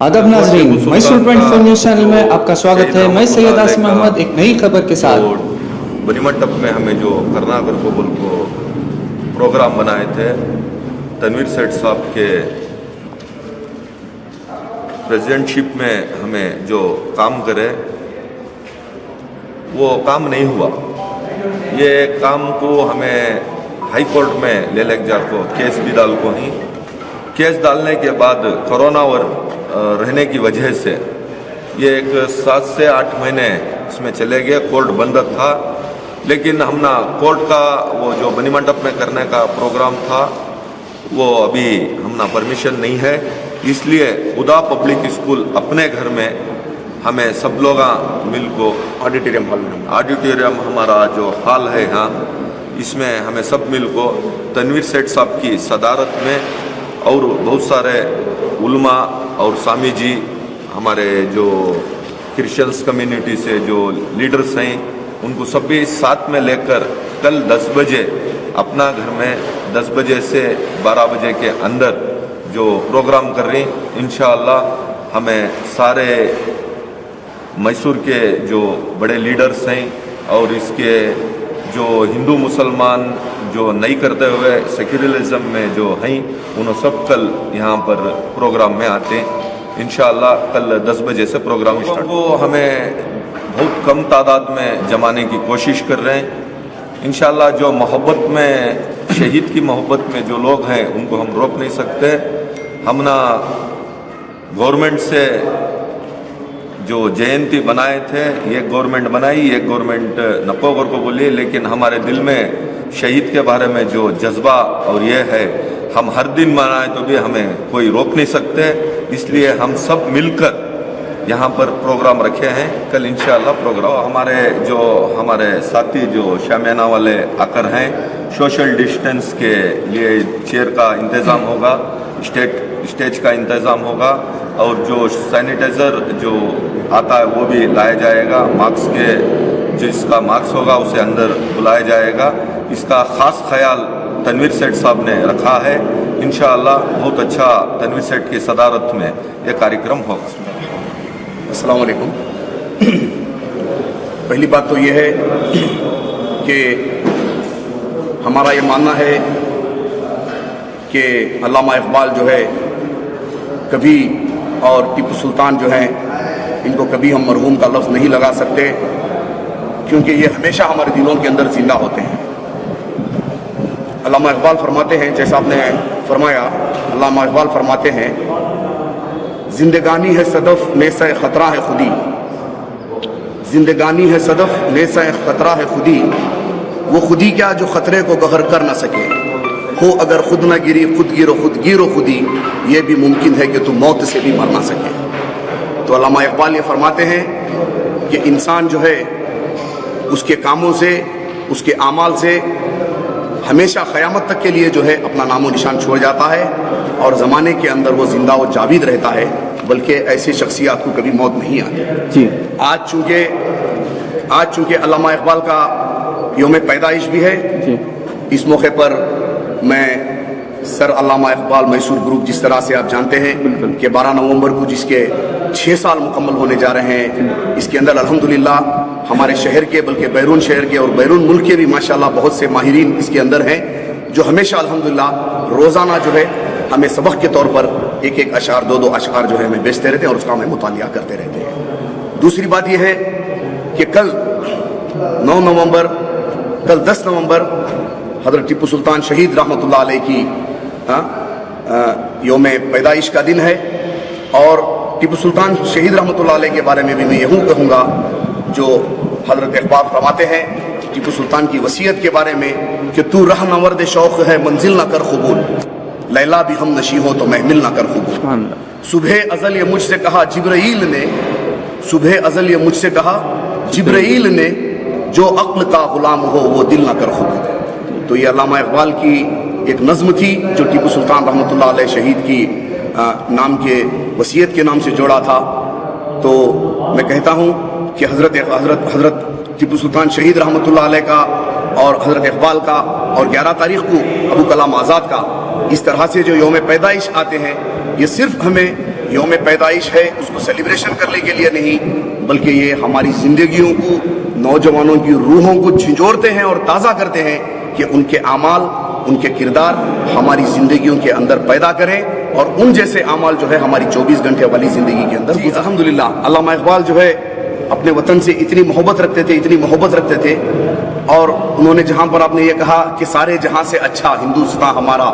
आदाब नाज़रीन, Mysore 24 news channel में आपका स्वागत है। मैं सैयद आसिम अहमद एक नई खबर के साथ। बनीमंडप में हमें जो करनागर कोबल को प्रोग्राम बनाए थे, तनवीर सेठ साहब के प्रेसिडेंटशिप में हमें जो काम करे वो काम नहीं हुआ। ये काम को हमें हाई कोर्ट में ले जाकर केस भी डाल को ही केस डालने के बाद कोरोना और रहने की वजह से ये एक 7 से 8 महीने इसमें चले गए। कोर्ट बंद था, लेकिन हम ना कोर्ट का वो जो बनीमंडप में करने का प्रोग्राम था वो अभी हम ना परमिशन नहीं है, इसलिए खुदा पब्लिक स्कूल अपने घर में हमें सब लोग मिल को ऑडिटोरियम हमारा जो हॉल है यहाँ, इसमें हमें सब मिल को तनवीर सेठ साहब की सदारत में और बहुत सारे उलमा और स्वामी जी, हमारे जो क्रिश्चियंस कम्युनिटी से जो लीडर्स हैं, उनको सभी साथ में लेकर कल 10 बजे अपना घर में 10 बजे से 12 बजे के अंदर जो प्रोग्राम कर रही, इंशाअल्लाह हमें सारे मैसूर के जो बड़े लीडर्स हैं और इसके जो हिंदू मुसलमान जो नहीं करते हुए सेक्युलरिज्म में जो हैं, उन्होंने सब कल यहाँ पर प्रोग्राम में आते हैं। इंशाअल्लाह कल 10 बजे से प्रोग्राम स्टार्ट को हमें बहुत कम तादाद में जमाने की कोशिश कर रहे हैं। इंशाअल्लाह जो मोहब्बत में, शहीद की मोहब्बत में जो लोग हैं उनको हम रोक नहीं सकते। हम ना गवर्नमेंट से जो जयंती बनाए थे, ये गवर्नमेंट बनाई, ये गवर्नमेंट नपोगर को बोली, लेकिन हमारे दिल में शहीद के बारे में जो जज्बा और ये है, हम हर दिन मनाए तो भी हमें कोई रोक नहीं सकते। इसलिए हम सब मिलकर यहाँ पर प्रोग्राम रखे हैं। कल इंशाअल्लाह प्रोग्राम हमारे साथी जो शामियाना वाले आकर हैं, सोशल डिस्टेंस के लिए चेयर का इंतज़ाम होगा, स्टेज का इंतज़ाम होगा और जो सैनिटाइज़र जो आता है वो भी लाया जाएगा। मास्क के जिसका मास्क होगा उसे अंदर बुलाया जाएगा। इसका ख़ास ख्याल तनवीर सेठ साहब ने रखा है। इंशाअल्लाह बहुत अच्छा तनवीर सेठ की सदारत में यह कार्यक्रम होगा। अस्सलाम वालेकुम। पहली बात तो यह है कि हमारा ये मानना है कि अल्लामा इकबाल जो है कभी और टीपू सुल्तान जो हैं, इनको कभी हम मरहूम का लफ्ज़ नहीं लगा सकते, क्योंकि ये हमेशा हमारे दिलों के अंदर जिंदा होते हैं। अल्लामा इकबाल फरमाते हैं, जैसा आपने फरमाया, अल्लामा इकबाल फरमाते हैं, जिंदगानी है सदफ नेसा ख़तरा है खुदी, जिंदगानी है सदफ नेसा ख़तरा है खुदी, वो खुदी क्या जो ख़तरे को गहर कर न सके, हो अगर खुद न गिरी खुद गिरो खुदी, ये भी मुमकिन है कि तुम मौत से भी मर ना सके। तो अल्लामा इकबाल ये फरमाते हैं कि इंसान जो है उसके कामों से, उसके आमाल से हमेशा क़यामत तक के लिए जो है अपना नामो निशान छोड़ जाता है और ज़माने के अंदर वो ज़िंदा व जाविद रहता है, बल्कि ऐसी शख्सियत को कभी मौत नहीं आती जी। आज चूँकि अल्लामा इकबाल का यौम पैदाइश भी है जी, इस मौके पर मैं सर अल्लामा इकबाल मैसूर ग्रुप, जिस तरह से आप जानते हैं कि 12 नवंबर को जिसके 6 साल मुकम्मल होने जा रहे हैं, इसके अंदर अल्हम्दुलिल्लाह हमारे शहर के बल्कि बैरून शहर के और बैरून मुल्क के भी माशाल्लाह बहुत से माहिरीन इसके अंदर हैं, जो हमेशा अल्हम्दुलिल्लाह रोज़ाना जो है हमें सबक के तौर पर एक अशार, 2 अशार जो है हमें बेचते रहते हैं और उसका हमें मुतालिया करते रहते हैं। दूसरी बात यह है कि कल 9 नवंबर, कल 10 नवंबर हज़रत टीपू सुल्तान शहीद रहमतुल्लाह अलैह की यौम पैदाइश का दिन है। और टीपू सुल्तान शहीद रहमतुल्लाह अलैह के बारे में भी मैं यूँ कहूँगा, जो हज़रत इकबाल फरमाते हैं टीपू सुल्तान की वसीयत के बारे में कि तू रह नवर्द शौक़ है मंजिल न कर क़बूल, लैला भी हम नशी हो तो महमिल न कर क़बूल। सुबह अज़ल ये मुझसे कहा जिब्राईल ने, सुबह अज़ल ये मुझसे कहा जिब्राईल ने, जो अक्ल का ग़ुलाम हो वो दिल न कर क़बूल। तो ये अल्लामा इकबाल की एक नज़्म थी जो टीपू सुल्तान रहमतुल्लाह अलैह शहीद की नाम के वसीयत के नाम से जोड़ा था। तो मैं कहता हूँ कि हज़रत टीपू सुल्तान शहीद रहमतुल्लाह अलैह का और हज़रत इकबाल का और 11 तारीख़ को अबू कलाम आज़ाद का इस तरह से जो यौम पैदाइश आते हैं, ये सिर्फ हमें یوم پیدائش ہے اس کو سیلیبریشن کرنے کے لیے نہیں، بلکہ یہ ہماری زندگیوں کو، نوجوانوں کی روحوں کو جھنجھوڑتے ہیں اور تازہ کرتے ہیں کہ ان کے اعمال، ان کے کردار ہماری زندگیوں کے اندر پیدا کریں اور ان جیسے اعمال جو ہے ہماری 24 گھنٹے والی زندگی کے اندر الحمدللہ علامہ اقبال جو ہے اپنے وطن سے اتنی محبت رکھتے تھے اور انہوں نے جہاں پر آپ نے یہ کہا کہ سارے جہاں سے اچھا ہندوستان ہمارا،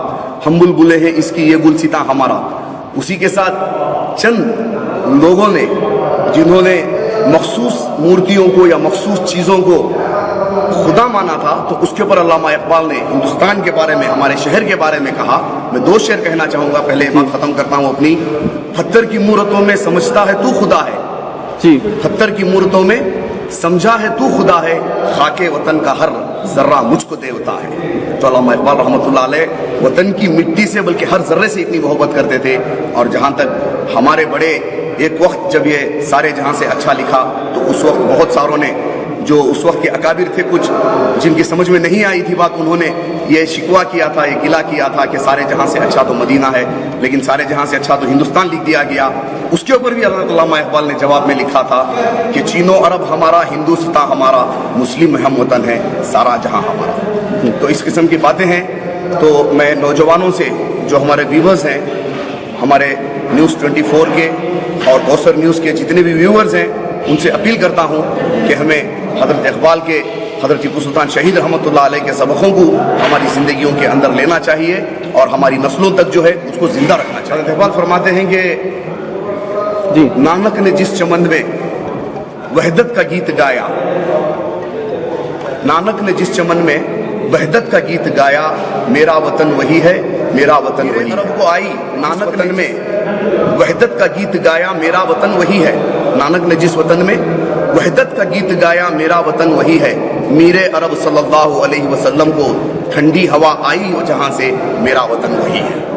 ہم بلبلے ہیں اس کی یہ گلستاں ہمارا، اسی کے ساتھ چند لوگوں نے جنہوں نے مخصوص مورتیوں کو یا مخصوص چیزوں کو خدا مانا تھا، تو اس کے اوپر علامہ اقبال نے ہندوستان کے بارے میں، ہمارے شہر کے بارے میں کہا۔ میں 2 شعر کہنا چاہوں گا، پہلے بات ختم کرتا ہوں اپنی۔ پتھر کی مورتوں میں سمجھتا ہے تو خدا ہے، جی پتھر کی مورتوں میں سمجھا ہے تو خدا ہے، خاک وطن کا ہر ذرہ مجھ کو دیوتا ہے۔ تو علامہ اقبال رحمۃ اللہ علیہ وطن کی مٹی سے بلکہ ہر ذرے سے اتنی محبت کرتے تھے، اور جہاں تک ہمارے بڑے ایک وقت جب یہ سارے جہاں سے اچھا لکھا تو اس وقت بہت ساروں نے، جو اس وقت کے اکابر تھے کچھ جن کی سمجھ میں نہیں آئی تھی بات، انہوں نے یہ شکوہ کیا تھا، یہ گلہ کیا تھا کہ سارے جہاں سے اچھا تو مدینہ ہے، لیکن سارے جہاں سے اچھا تو ہندوستان لکھ دیا گیا۔ اس کے اوپر بھی علامہ اقبال نے جواب میں لکھا تھا کہ چین و عرب ہمارا، ہندوستان ہمارا، مسلم ہم وطن ہے، سارا جہاں ہمارا۔ تو اس قسم کی باتیں ہیں۔ تو میں نوجوانوں سے، جو ہمارے ویورز ہیں، ہمارے نیوز 24 کے اور کوثر نیوز کے جتنے بھی ویورز ہیں، ان سے اپیل کرتا ہوں کہ ہمیں حضرت اقبال کے، حضرت ٹیپو سلطان شہید رحمۃ اللہ علیہ کے سبقوں کو ہماری زندگیوں کے اندر لینا چاہیے اور ہماری نسلوں تک جو ہے اس کو زندہ رکھنا چاہیے۔ حضرت اقبال فرماتے ہیں کہ جی نانک نے جس چمن میں وحدت کا گیت گایا، نانک نے جس چمن میں وحدت کا گیت گایا، میرا وطن وہی ہے، میرا وطن وہی ہے۔ کو آئی نانک وطن میں وحدت کا گیت گایا، میرا وطن وہی ہے۔ نانک نے جس وطن میں وحدت کا گیت گایا، میرا وطن وہی ہے۔ میر عرب صلی اللہ علیہ وسلم کو ٹھنڈی ہوا آئی جہاں سے، میرا وطن وہی ہے۔